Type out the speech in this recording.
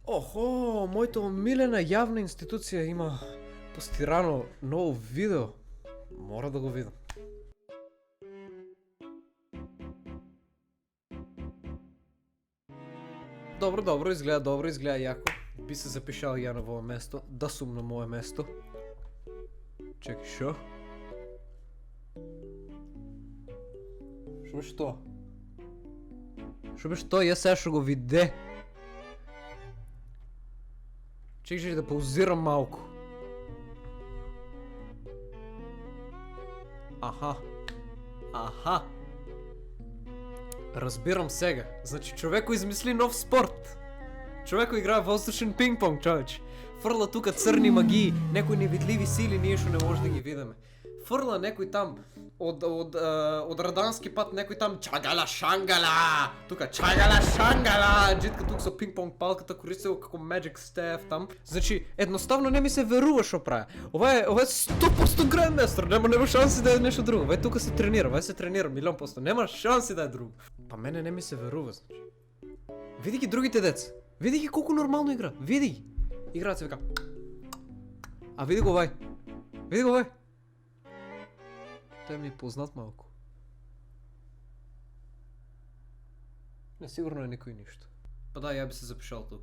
Охо, моята умилена явна институция има постирано ново видео. Мора да го видам. Добро, изгледа яко. Би се запишал я на това место, да сум на мое место. Чекай, шо? Шо беше то? Шо беше то? Я сега ще го виде. Чекай да паузирам малко. Аха. Разбирам сега. Значи човеко измисли нов спорт. Човеко играе въздушен пинг-понг, човече. Фърла тука църни магии, някои невидливи сили, ние ще не може да ги видиме. Фърла някой там от радански път, някой там чагала шангала. Тука чагала шангала. Джитка тук са пинг-понг палката, користил како Magic Staff там. Значи, едноставно не ми се верува шо правя. Ова е 100% грандместър, нема шанси да е нещо друго. Вай тука се тренира, милион поsto. Нема шанси да е друго. Па мене не ми се верува, значи. Види ги другите деца. Види ги колко нормално игра. Види ги. Играят се века. А види го вай. Той ми е познат малко. Не, сигурно е никой нищо. Па да, я би се запишал тук.